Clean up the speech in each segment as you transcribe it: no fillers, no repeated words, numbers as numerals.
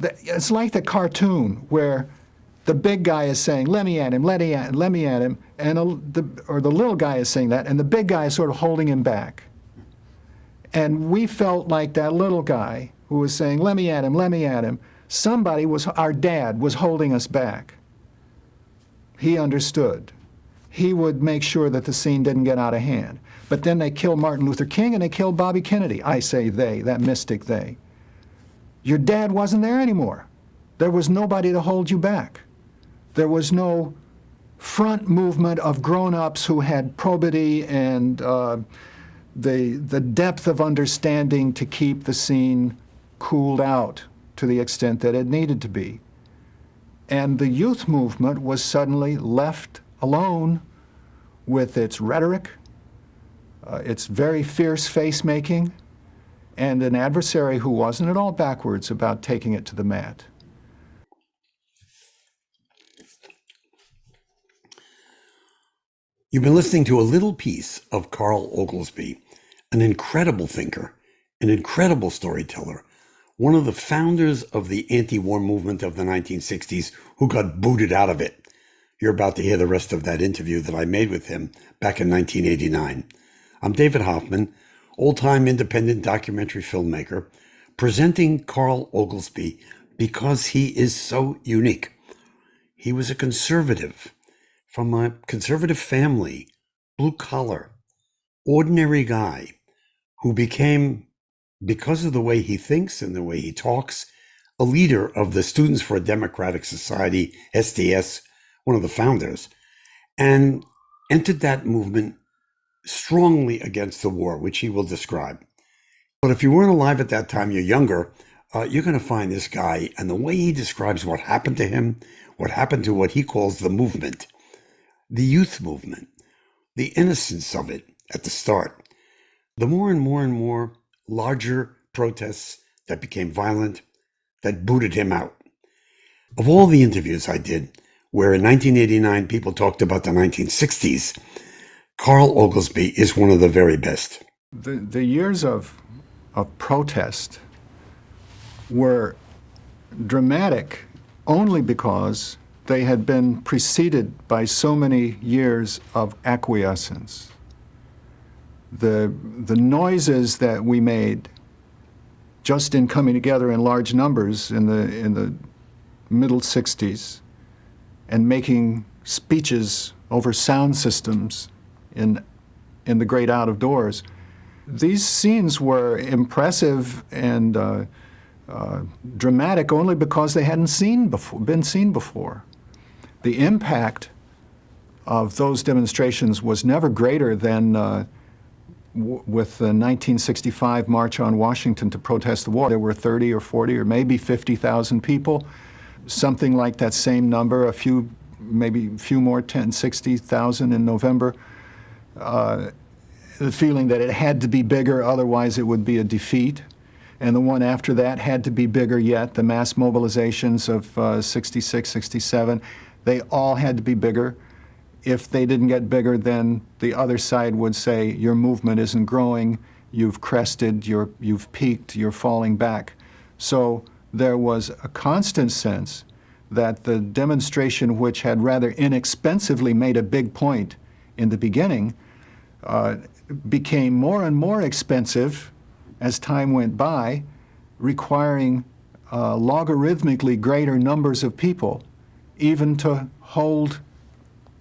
It's like the cartoon where the big guy is saying, let me at him, let me at him, or the little guy is saying that, and the big guy is sort of holding him back. And we felt like that little guy who was saying, let me at him, our dad was holding us back. He understood. He would make sure that the scene didn't get out of hand. But then they killed Martin Luther King and they killed Bobby Kennedy. I say they, that mystic they. Your dad wasn't there anymore. There was nobody to hold you back. There was no front movement of grown-ups who had probity and the depth of understanding to keep the scene cooled out to the extent that it needed to be. And the youth movement was suddenly left alone with its rhetoric, its very fierce face-making, and an adversary who wasn't at all backwards about taking it to the mat. You've been listening to a little piece of Carl Oglesby, an incredible thinker, an incredible storyteller, one of the founders of the anti-war movement of the 1960s who got booted out of it. You're about to hear the rest of that interview that I made with him back in 1989. I'm David Hoffman, old-time independent documentary filmmaker, presenting Carl Oglesby because he is so unique. He was a conservative from a conservative family, blue-collar, ordinary guy who became, because of the way he thinks and the way he talks, a leader of the Students for a Democratic Society, SDS, one of the founders, and entered that movement strongly against the war, which he will describe. But if you weren't alive at that time, you're younger, you're going to find this guy and the way he describes what happened to him, what happened to what he calls the movement, the youth movement, the innocence of it at the start, the more and more larger protests that became violent, that booted him out. Of all the interviews I did, where in 1989 people talked about the 1960s, Carl Oglesby is one of the very best. The years of protest were dramatic only because they had been preceded by so many years of acquiescence. The noises that we made just in coming together in large numbers in the middle 60s and making speeches over sound systems in the great out of doors, these scenes were impressive and dramatic only because they hadn't been seen before. The impact of those demonstrations was never greater than with the 1965 March on Washington to protest the war. There were 30 or 40 or maybe 50,000 people, something like that same number, maybe a few more, 10, 60,000 in November. The feeling that it had to be bigger, otherwise it would be a defeat. And the one after that had to be bigger yet, the mass mobilizations of 66, 67, they all had to be bigger. If they didn't get bigger, then the other side would say, your movement isn't growing, you've crested, you've peaked, you're falling back. So there was a constant sense that the demonstration, which had rather inexpensively made a big point in the beginning, became more and more expensive as time went by, requiring logarithmically greater numbers of people, even to hold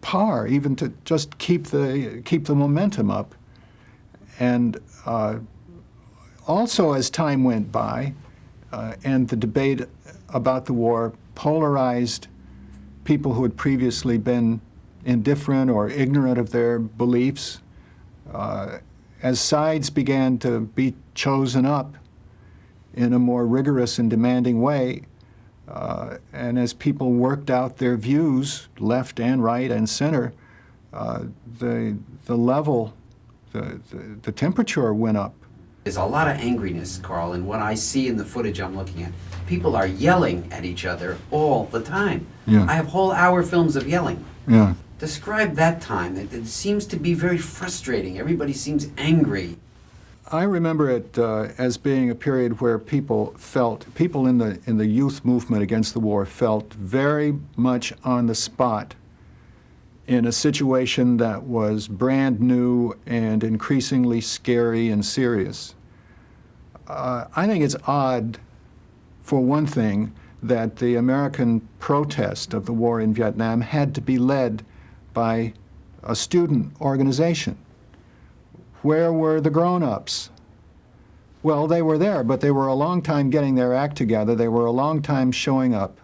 par, even to just keep the momentum up. And also as time went by, and the debate about the war polarized people who had previously been indifferent or ignorant of their beliefs. As sides began to be chosen up in a more rigorous and demanding way, and as people worked out their views, left and right and center, the level, the temperature went up. There's a lot of angriness, Carl, and what I see in the footage I'm looking at, people are yelling at each other all the time. Yeah. I have whole hour films of yelling. Yeah. Describe that time. It seems to be very frustrating. Everybody seems angry. I remember it as being a period where people in the youth movement against the war felt very much on the spot in a situation that was brand new and increasingly scary and serious. I think it's odd, for one thing, that the American protest of the war in Vietnam had to be led by a student organization. Where were the grown-ups? Well, they were there, but they were a long time getting their act together. They were a long time showing up.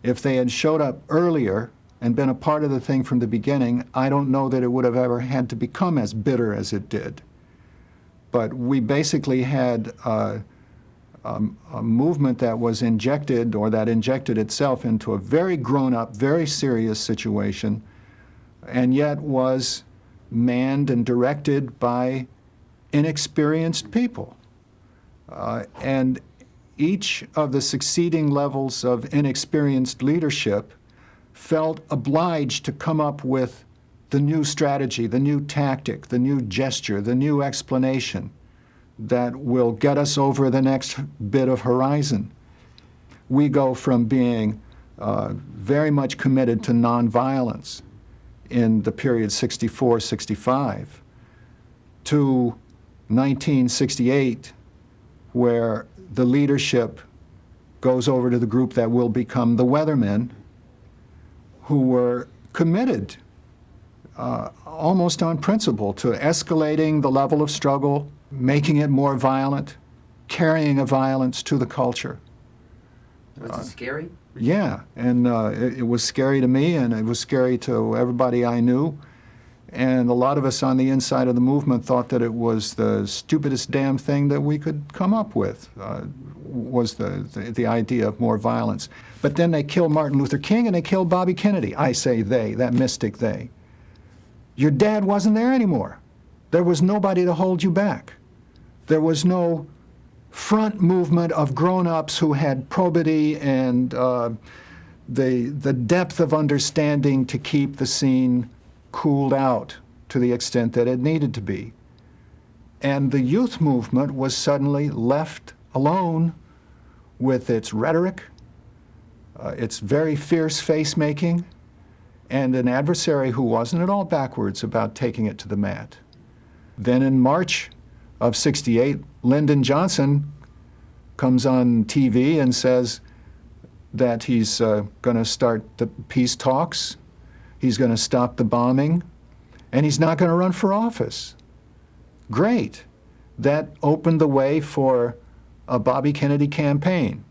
If they had showed up earlier and been a part of the thing from the beginning, I don't know that it would have ever had to become as bitter as it did. But we basically had a movement that was injected, or that injected itself into a very grown-up, very serious situation, and yet was manned and directed by inexperienced people. And each of the succeeding levels of inexperienced leadership felt obliged to come up with the new strategy, the new tactic, the new gesture, the new explanation that will get us over the next bit of horizon. We go from being very much committed to nonviolence in the period 64-65 to 1968, where the leadership goes over to the group that will become the Weathermen, who were committed almost on principle to escalating the level of struggle, making it more violent, carrying a violence to the culture. Was it scary? Yeah, and it was scary to me, and it was scary to everybody I knew. And a lot of us on the inside of the movement thought that it was the stupidest damn thing that we could come up with, was the idea of more violence. But then they killed Martin Luther King and they killed Bobby Kennedy. I say they, that mystic they. Your dad wasn't there anymore. There was nobody to hold you back. There was no front movement of grown-ups who had probity and the depth of understanding to keep the scene cooled out to the extent that it needed to be. And the youth movement was suddenly left alone with its rhetoric, its very fierce face-making, and an adversary who wasn't at all backwards about taking it to the mat. Then in March of '68, Lyndon Johnson comes on TV and says that he's going to start the peace talks, he's going to stop the bombing, and he's not going to run for office. Great. That opened the way for a Bobby Kennedy campaign.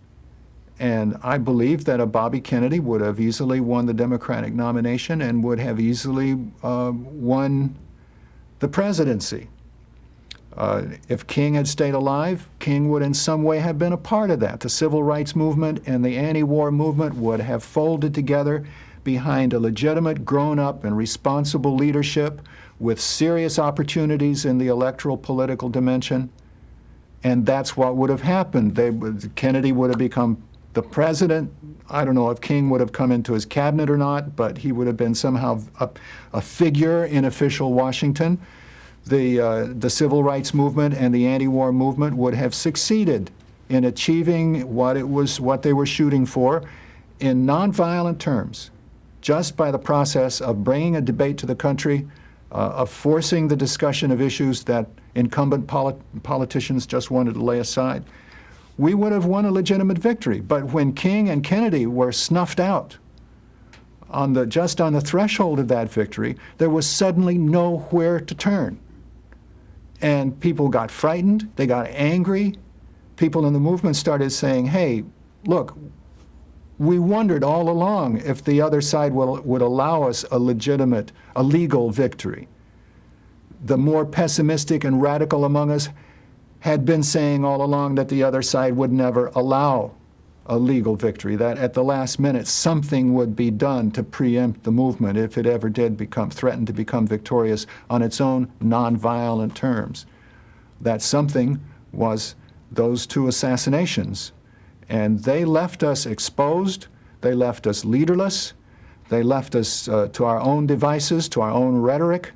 And I believe that a Bobby Kennedy would have easily won the Democratic nomination and would have easily won the presidency. If King had stayed alive, King would in some way have been a part of that. The civil rights movement and the anti-war movement would have folded together behind a legitimate, grown-up, and responsible leadership with serious opportunities in the electoral political dimension. And that's what would have happened. Kennedy would have become the president. I don't know if King would have come into his cabinet or not, but he would have been somehow a figure in official Washington. The civil rights movement and the anti-war movement would have succeeded in achieving what they were shooting for in nonviolent terms, just by the process of bringing a debate to the country, of forcing the discussion of issues that incumbent politicians just wanted to lay aside. We would have won a legitimate victory. But when King and Kennedy were snuffed out just on the threshold of that victory, there was suddenly nowhere to turn. And people got frightened, they got angry. People in the movement started saying, hey, look, we wondered all along if the other side would allow us a legal victory. The more pessimistic and radical among us had been saying all along that the other side would never allow a legal victory, that at the last minute something would be done to preempt the movement if it ever did threaten to become victorious on its own nonviolent terms. That something was those two assassinations. And they left us exposed, they left us leaderless, they left us to our own devices, to our own rhetoric,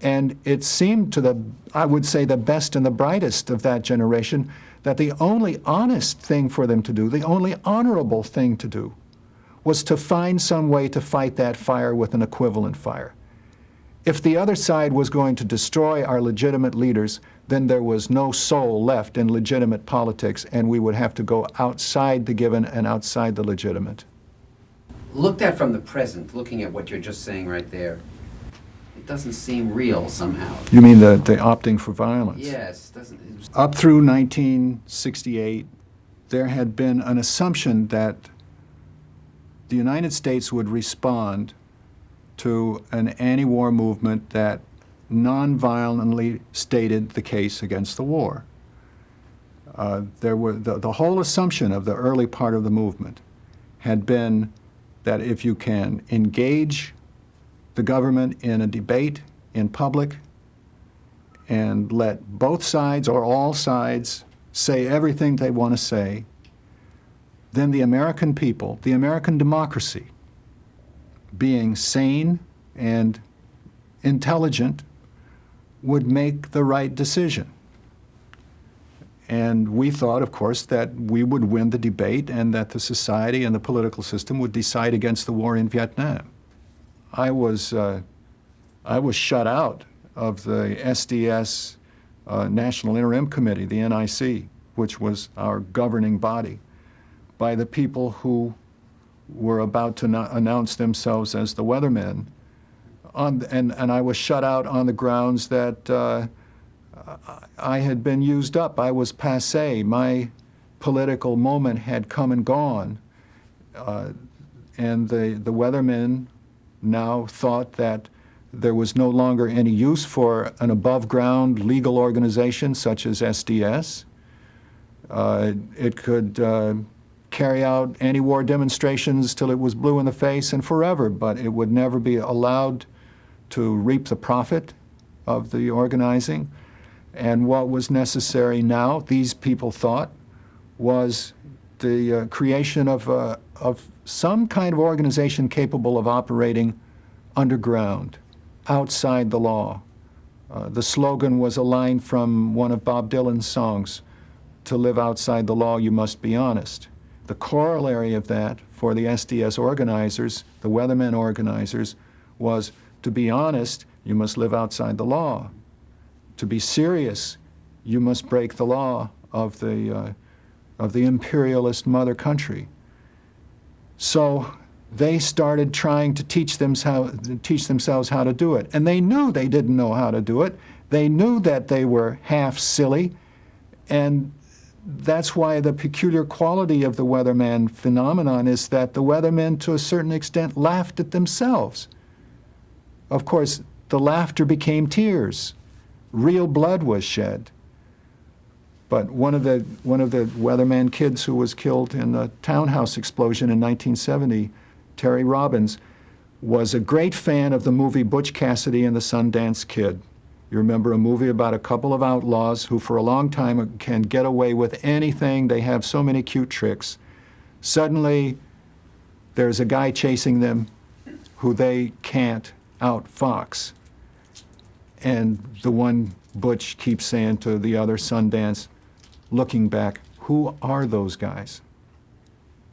And it seemed to I would say, the best and the brightest of that generation, that the only honest thing for them to do, the only honorable thing to do, was to find some way to fight that fire with an equivalent fire. If the other side was going to destroy our legitimate leaders, then there was no soul left in legitimate politics, and we would have to go outside the given and outside the legitimate. Looked at from the present, looking at what you're just saying right there, it doesn't seem real somehow. You mean the opting for violence? Yes, doesn't. Up through 1968, there had been an assumption that the United States would respond to an anti-war movement that nonviolently stated the case against the war. There were the whole assumption of the early part of the movement had been that if you can engage the government in a debate in public and let both sides or all sides say everything they want to say, then the American people, the American democracy, being sane and intelligent, would make the right decision. And we thought, of course, that we would win the debate and that the society and the political system would decide against the war in Vietnam. I was shut out of the SDS National Interim Committee, the NIC, which was our governing body, by the people who were about to announce themselves as the weathermen. And I was shut out on the grounds that I had been used up. I was passé. My political moment had come and gone. And the weathermen now thought that there was no longer any use for an above-ground legal organization such as SDS. It could carry out anti-war demonstrations till it was blue in the face and forever, but it would never be allowed to reap the profit of the organizing. And what was necessary now, these people thought, was the creation of some kind of organization capable of operating underground, outside the law. The slogan was a line from one of Bob Dylan's songs, "To live outside the law, you must be honest." The corollary of that for the SDS organizers, the weathermen organizers, was to be honest, you must live outside the law. To be serious, you must break the law of the imperialist mother country. So they started trying to teach themselves how to do it. And they knew they didn't know how to do it. They knew that they were half silly. And that's why the peculiar quality of the weatherman phenomenon is that the weathermen, to a certain extent, laughed at themselves. Of course, the laughter became tears. Real blood was shed. But one of the weatherman kids who was killed in the townhouse explosion in 1970, Terry Robbins, was a great fan of the movie Butch Cassidy and the Sundance Kid. You remember a movie about a couple of outlaws who for a long time can get away with anything. They have so many cute tricks. Suddenly, there's a guy chasing them who they can't outfox. And the one Butch keeps saying to the other Sundance, looking back, who are those guys?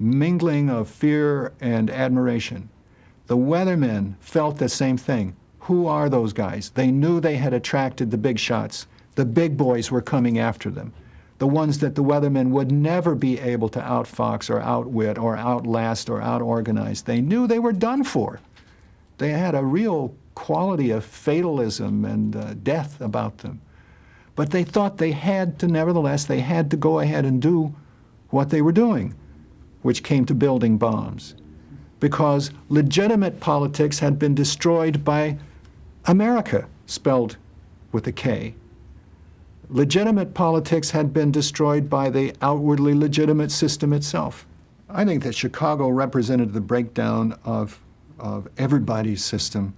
Mingling of fear and admiration. The weathermen felt the same thing. Who are those guys? They knew they had attracted the big shots. The big boys were coming after them. The ones that the weathermen would never be able to outfox or outwit or outlast or outorganize. They knew they were done for. They had a real quality of fatalism and death about them. But they thought they had to, nevertheless, they had to go ahead and do what they were doing, which came to building bombs. Because legitimate politics had been destroyed by America, spelled with a K. Legitimate politics had been destroyed by the outwardly legitimate system itself. I think that Chicago represented the breakdown of everybody's system,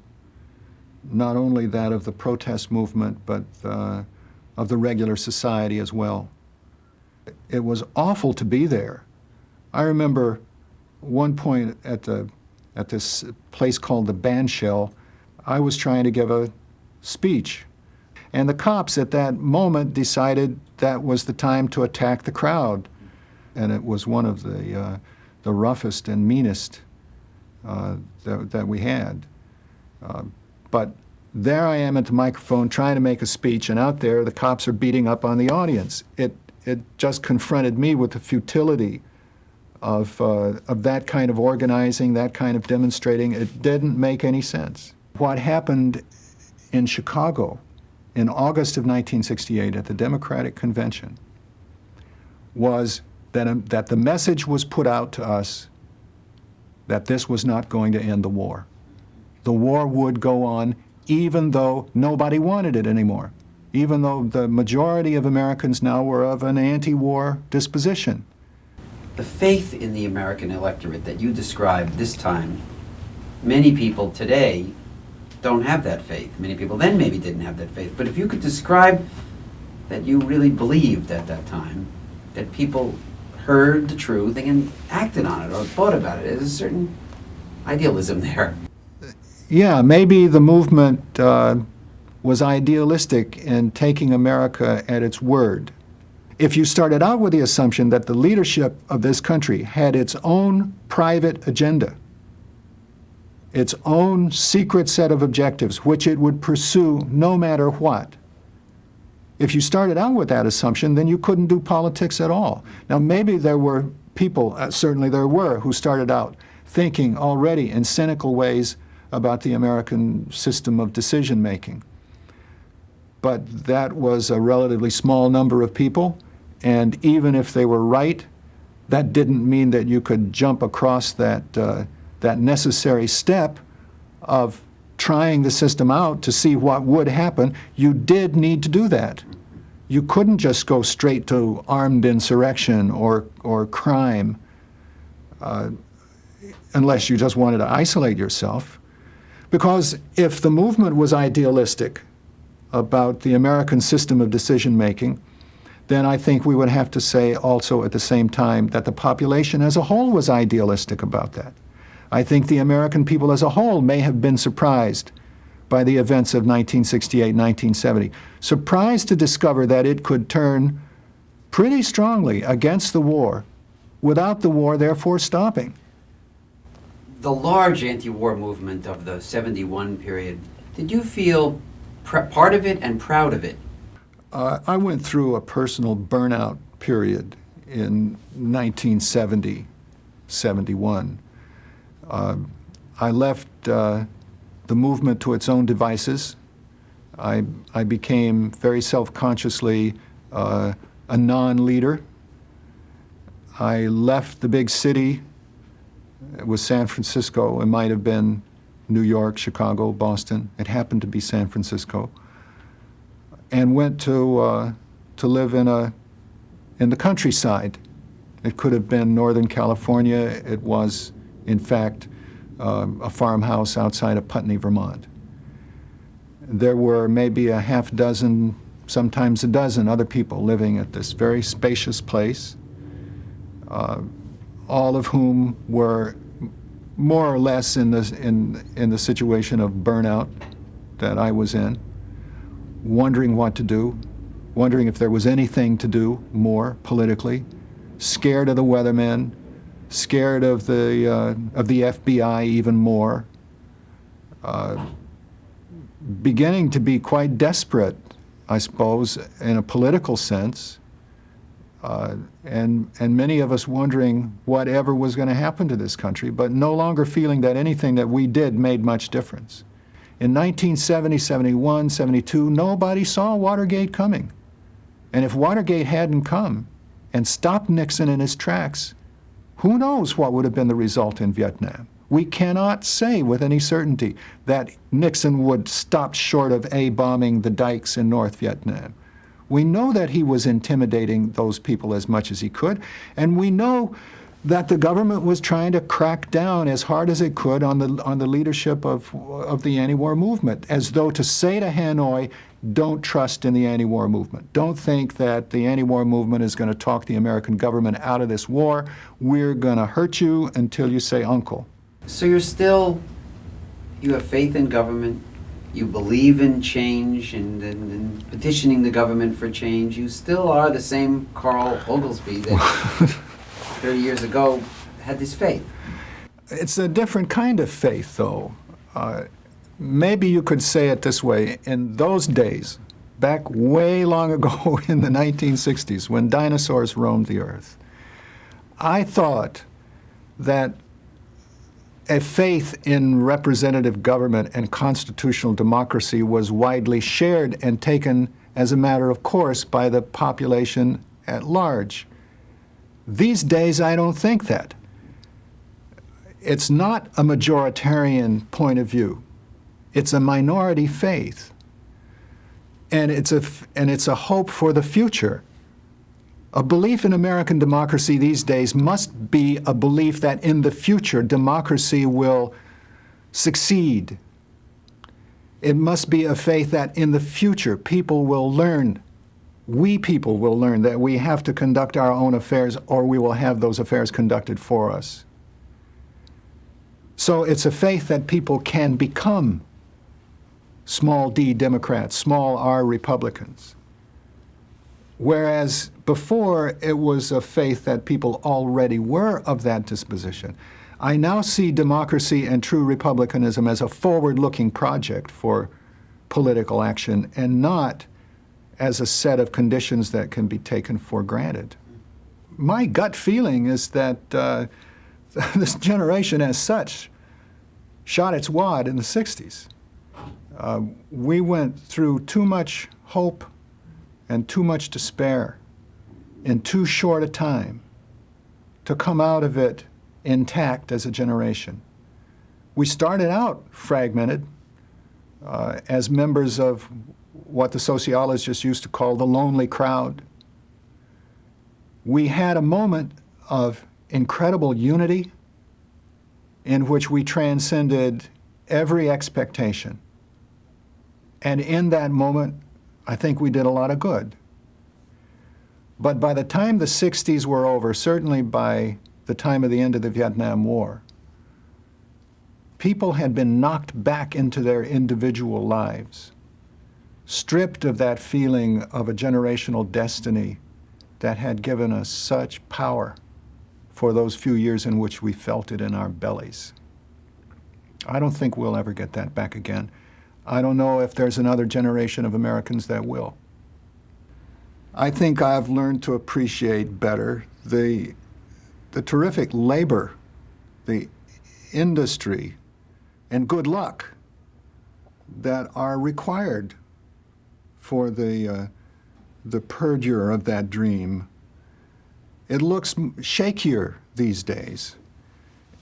not only that of the protest movement, but of the regular society as well. It was awful to be there. I remember one point at this place called the Bandshell, I was trying to give a speech. And the cops at that moment decided that was the time to attack the crowd. And it was one of the roughest and meanest that we had. But there I am at the microphone trying to make a speech, and out there the cops are beating up on the audience. It just confronted me with the futility of that kind of organizing, that kind of demonstrating. It didn't make any sense. What happened in Chicago in August of 1968 at the Democratic Convention was that the message was put out to us that this was not going to end the war. The war would go on even though nobody wanted it anymore, even though the majority of Americans now were of an anti-war disposition. The faith in the American electorate that you described this time, many people today don't have that faith. Many people then maybe didn't have that faith. But if you could describe that you really believed at that time, that people heard the truth and acted on it or thought about it, there's a certain idealism there. Yeah, maybe the movement was idealistic in taking America at its word. If you started out with the assumption that the leadership of this country had its own private agenda, its own secret set of objectives, which it would pursue no matter what, if you started out with that assumption, then you couldn't do politics at all. Now, maybe there were people, certainly there were, who started out thinking already in cynical ways about the American system of decision-making. But that was a relatively small number of people, and even if they were right, that didn't mean that you could jump across that necessary step of trying the system out to see what would happen. You did need to do that. You couldn't just go straight to armed insurrection or crime unless you just wanted to isolate yourself. Because if the movement was idealistic about the American system of decision-making, then I think we would have to say also at the same time that the population as a whole was idealistic about that. I think the American people as a whole may have been surprised by the events of 1968, 1970, surprised to discover that it could turn pretty strongly against the war without the war therefore stopping. The large anti-war movement of the 71 period, did you feel part of it and proud of it? I went through a personal burnout period in 1970, 71. I left the movement to its own devices. I became very self-consciously a non-leader. I left the big city. It was San Francisco. It might have been New York, Chicago, Boston. It happened to be San Francisco. And went to live in the countryside. It could have been Northern California. It was, in fact, a farmhouse outside of Putney, Vermont. There were maybe a half dozen, sometimes a dozen other people living at this very spacious place, all of whom were more or less in the situation of burnout that I was in, wondering what to do, wondering if there was anything to do more politically, scared of the weathermen, scared of the FBI even more, beginning to be quite desperate, I suppose, in a political sense, and many of us wondering whatever was going to happen to this country, but no longer feeling that anything that we did made much difference. In 1970, 71, 72, nobody saw Watergate coming. And if Watergate hadn't come and stopped Nixon in his tracks, who knows what would have been the result in Vietnam? We cannot say with any certainty that Nixon would stop short of A-bombing the dikes in North Vietnam. We know that he was intimidating those people as much as he could, and we know that the government was trying to crack down as hard as it could on the leadership of the anti-war movement, as though to say to Hanoi, don't trust in the anti-war movement. Don't think that the anti-war movement is going to talk the American government out of this war. We're going to hurt you until you say uncle. So you have faith in government, you believe in change and petitioning the government for change, you still are the same Carl Oglesby that 30 years ago had this faith. It's a different kind of faith, though. Maybe you could say it this way. In those days, back way long ago in the 1960s, when dinosaurs roamed the earth, I thought that a faith in representative government and constitutional democracy was widely shared and taken as a matter of course by the population at large. These days, I don't think that. It's not a majoritarian point of view. It's a minority faith. And it's a hope for the future. A belief in American democracy these days must be a belief that in the future democracy will succeed. It must be a faith that in the future people will learn, we people will learn that we have to conduct our own affairs or we will have those affairs conducted for us. So it's a faith that people can become small d Democrats, small r Republicans. Whereas before, it was a faith that people already were of that disposition. I now see democracy and true republicanism as a forward-looking project for political action and not as a set of conditions that can be taken for granted. My gut feeling is that this generation as such shot its wad in the 60s. We went through too much hope and too much despair in too short a time to come out of it intact as a generation. We started out fragmented as members of what the sociologists used to call the lonely crowd. We had a moment of incredible unity in which we transcended every expectation. And in that moment, I think we did a lot of good. But by the time the 60s were over, certainly by the time of the end of the Vietnam War, people had been knocked back into their individual lives, stripped of that feeling of a generational destiny that had given us such power for those few years in which we felt it in our bellies. I don't think we'll ever get that back again. I don't know if there's another generation of Americans that will. I think I've learned to appreciate better the terrific labor, the industry, and good luck that are required for the perdure of that dream. It looks shakier these days,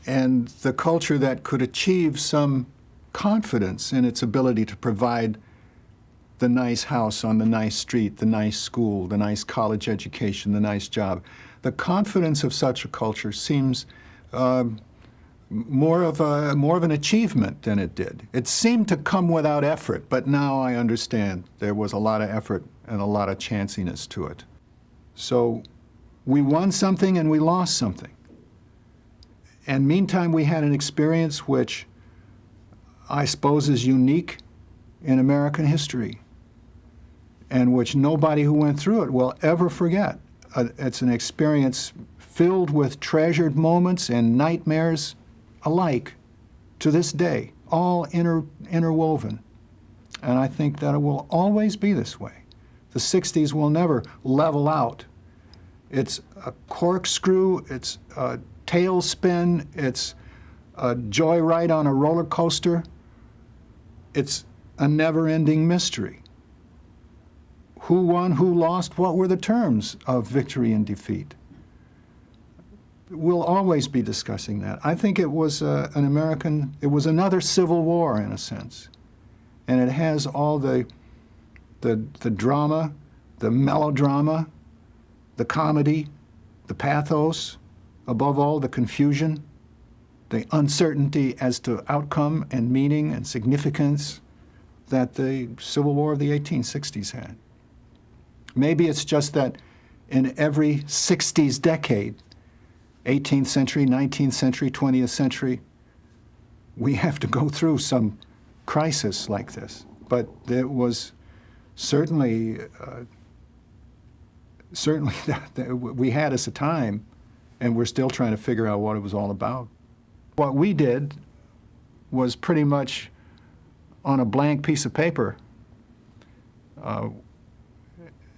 and the culture that could achieve some confidence in its ability to provide the nice house on the nice street, the nice school, the nice college education, the nice job. The confidence of such a culture seems more of an achievement than it did. It seemed to come without effort, but now I understand there was a lot of effort and a lot of chanciness to it. So we won something and we lost something. And meantime, we had an experience which I suppose is unique in American history, and which nobody who went through it will ever forget. It's an experience filled with treasured moments and nightmares alike to this day, all interwoven. And I think that it will always be this way. The 60s will never level out. It's a corkscrew, it's a tailspin, it's a joyride on a roller coaster. It's a never-ending mystery. Who won, who lost, what were the terms of victory and defeat? We'll always be discussing that. I think it was it was another civil war in a sense. And it has all the drama, the melodrama, the comedy, the pathos, above all the confusion, the uncertainty as to outcome and meaning and significance that the Civil War of the 1860s had. Maybe it's just that in every 60s decade, 18th century, 19th century, 20th century, we have to go through some crisis like this. But it was certainly that we had us a time, and we're still trying to figure out what it was all about. What we did was pretty much on a blank piece of paper.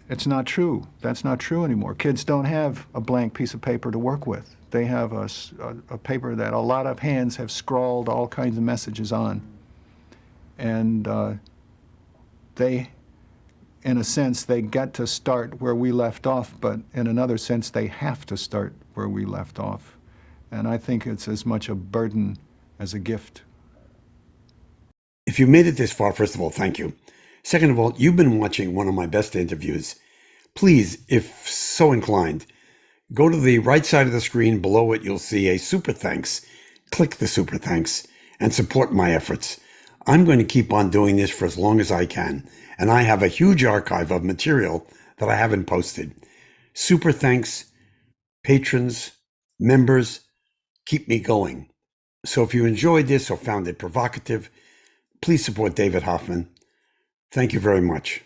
It's not true. That's not true anymore. Kids don't have a blank piece of paper to work with. They have a paper that a lot of hands have scrawled all kinds of messages on. And they, in a sense, they got to start where we left off, but in another sense, they have to start where we left off. And I think it's as much a burden as a gift. If you made it this far, first of all, thank you. Second of all, you've been watching one of my best interviews. Please, if so inclined, go to the right side of the screen. Below it, you'll see a super thanks. Click the super thanks and support my efforts. I'm going to keep on doing this for as long as I can, and I have a huge archive of material that I haven't posted. Super thanks, patrons, members, keep me going. So if you enjoyed this or found it provocative, please support David Hoffman. Thank you very much.